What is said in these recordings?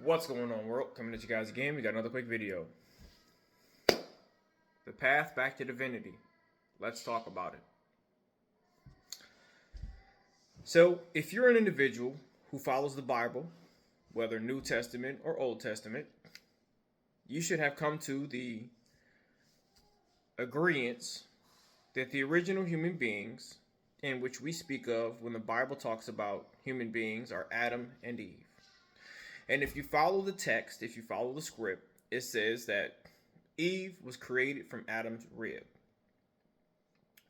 What's going on, world? Coming at you guys again. We got another quick video. The path back to divinity. Let's talk about it. So, if you're an individual who follows the Bible, whether New Testament or Old Testament, you should have come to the agreement that the original human beings, in which we speak of when the Bible talks about human beings, are Adam and Eve. And if you follow the text, if you follow the script, it says that Eve was created from Adam's rib.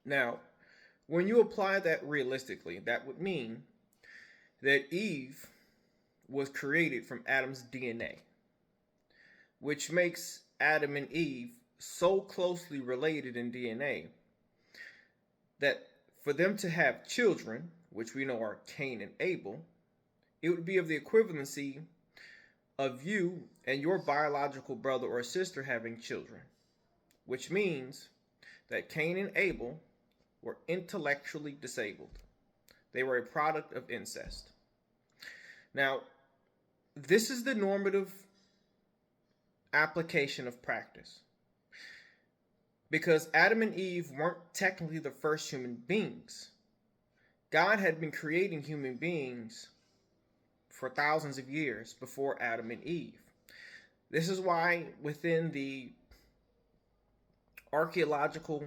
Now, when you apply that realistically, that would mean that Eve was created from Adam's DNA, which makes Adam and Eve so closely related in DNA that for them to have children, which we know are Cain and Abel, it would be of the equivalency of you and your biological brother or sister having children, which means that Cain and Abel were intellectually disabled. They were a product of incest. Now, this is the normative application of practice, because Adam and Eve weren't technically the first human beings. God had been creating human beings for thousands of years before Adam and Eve. This is why within the archaeological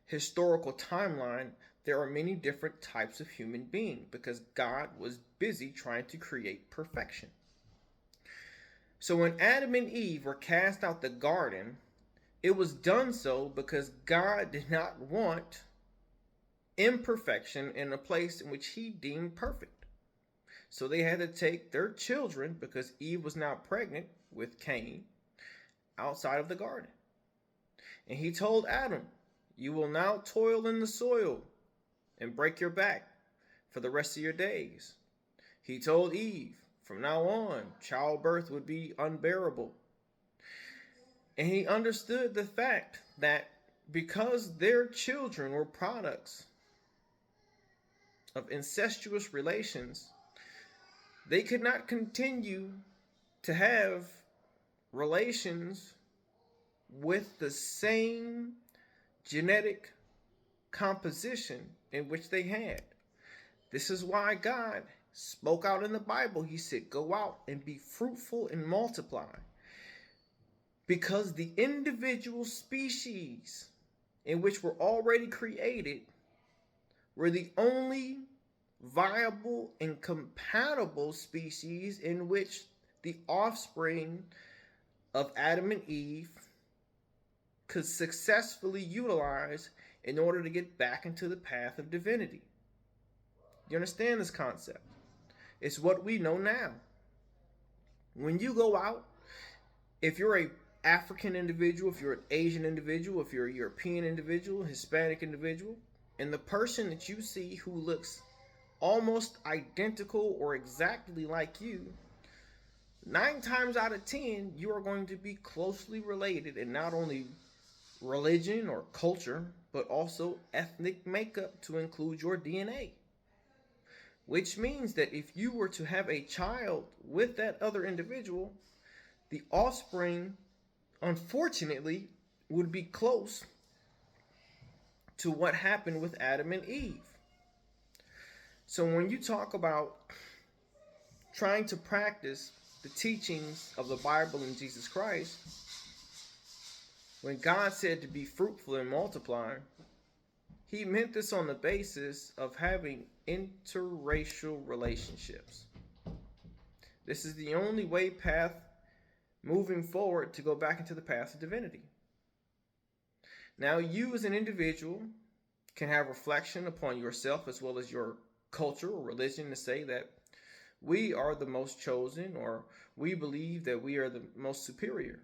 historical timeline, there are many different types of human being, because God was busy trying to create perfection. So when Adam and Eve were cast out the garden, it was done so because God did not want imperfection in a place in which he deemed perfect. So they had to take their children, because Eve was now pregnant with Cain, outside of the garden. And he told Adam, you will now toil in the soil and break your back for the rest of your days. He told Eve, from now on, childbirth would be unbearable. And he understood the fact that because their children were products of incestuous relations, they could not continue to have relations with the same genetic composition in which they had. This is why God spoke out in the Bible. He said, go out and be fruitful and multiply. Because the individual species in which were already created were the only viable and compatible species in which the offspring of Adam and Eve could successfully utilize in order to get back into the path of divinity. You understand this concept? It's what we know now. When you go out, if you're a African individual, if you're an Asian individual, if you're a European individual, Hispanic individual, and the person that you see who looks almost identical or exactly like you, 9 times out of 10, you are going to be closely related in not only religion or culture, but also ethnic makeup to include your DNA. Which means that if you were to have a child with that other individual, the offspring, unfortunately, would be close to what happened with Adam and Eve. So when you talk about trying to practice the teachings of the Bible and Jesus Christ, when God said to be fruitful and multiply, he meant this on the basis of having interracial relationships. This is the only way path moving forward to go back into the path of divinity. Now, you as an individual can have reflection upon yourself as well as your culture or religion to say that we are the most chosen, or we believe that we are the most superior.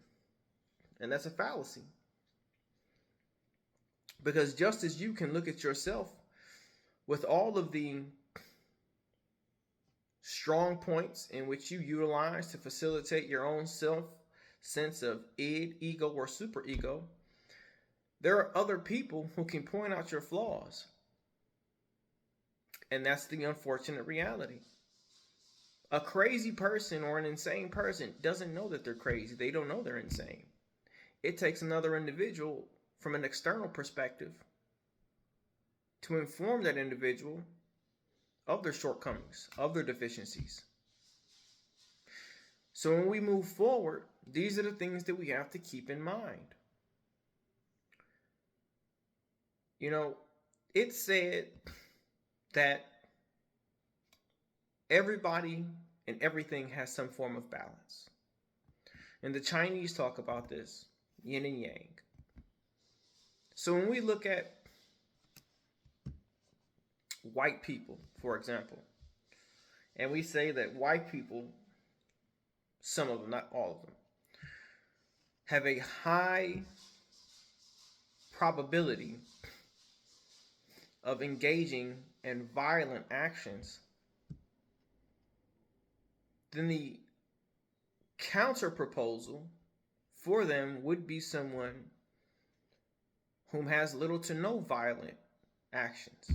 And that's a fallacy. Because just as you can look at yourself with all of the strong points in which you utilize to facilitate your own self sense of id, ego, or superego, there are other people who can point out your flaws. And that's the unfortunate reality. A crazy person or an insane person doesn't know that they're crazy. They don't know they're insane. It takes another individual from an external perspective to inform that individual of their shortcomings, of their deficiencies. So when we move forward, these are the things that we have to keep in mind. You know, it's said that everybody and everything has some form of balance. And the Chinese talk about this, yin and yang. So when we look at white people, for example, and we say that white people, some of them, not all of them, have a high probability of engaging in violent actions, then the counter proposal for them would be someone whom has little to no violent actions.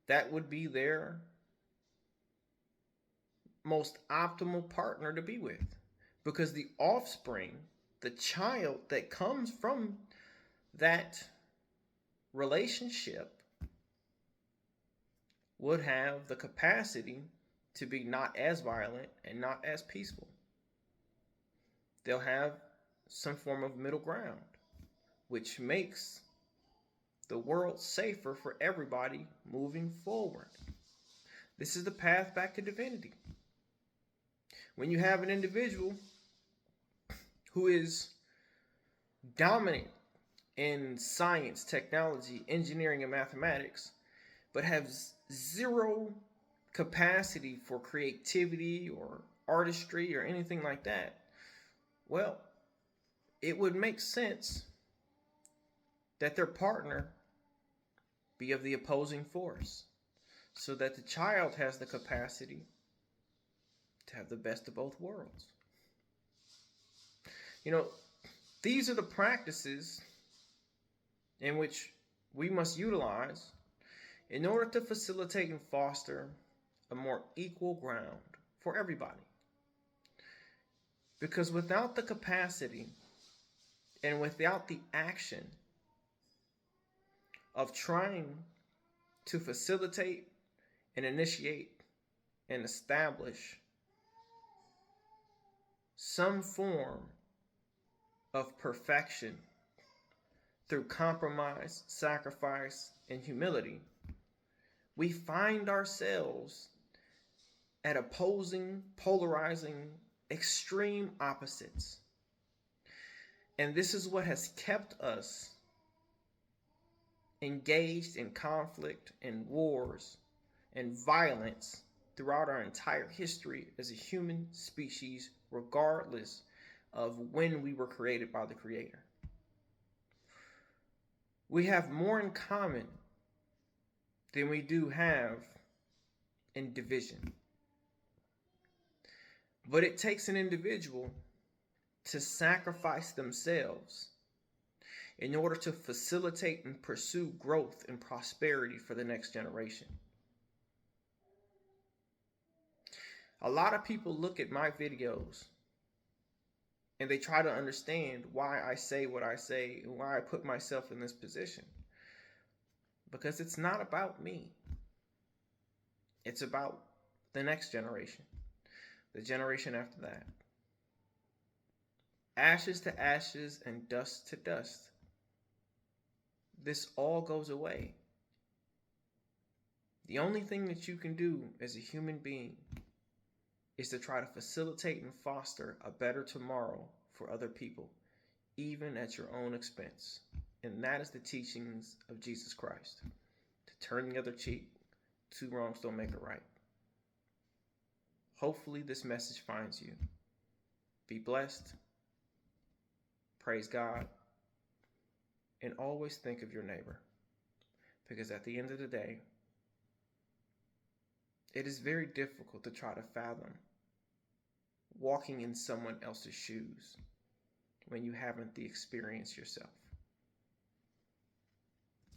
That would be their most optimal partner to be with, because the offspring, the child that comes from that relationship, would have the capacity to be not as violent and not as peaceful. They'll have some form of middle ground, which makes the world safer for everybody moving forward. This is the path back to divinity. When you have an individual who is dominant in science, technology, engineering, and mathematics, but has zero capacity for creativity or artistry or anything like that, well, it would make sense that their partner be of the opposing force, so that the child has the capacity to have the best of both worlds. You know, these are the practices in which we must utilize in order to facilitate and foster a more equal ground for everybody. Because without the capacity and without the action of trying to facilitate and initiate and establish some form of perfection through compromise, sacrifice, and humility, we find ourselves at opposing, polarizing, extreme opposites. And this is what has kept us engaged in conflict and wars and violence throughout our entire history as a human species, regardless of when we were created by the Creator. We have more in common than we do have in division. But it takes an individual to sacrifice themselves in order to facilitate and pursue growth and prosperity for the next generation. A lot of people look at my videos and they try to understand why I say what I say and why I put myself in this position. Because it's not about me. It's about the next generation, the generation after that. Ashes to ashes and dust to dust. This all goes away. The only thing that you can do as a human being is to try to facilitate and foster a better tomorrow for other people, even at your own expense. And that is the teachings of Jesus Christ. To turn the other cheek, two wrongs don't make it right. Hopefully this message finds you. Be blessed. Praise God. And always think of your neighbor. Because at the end of the day, it is very difficult to try to fathom walking in someone else's shoes when you haven't the experience yourself.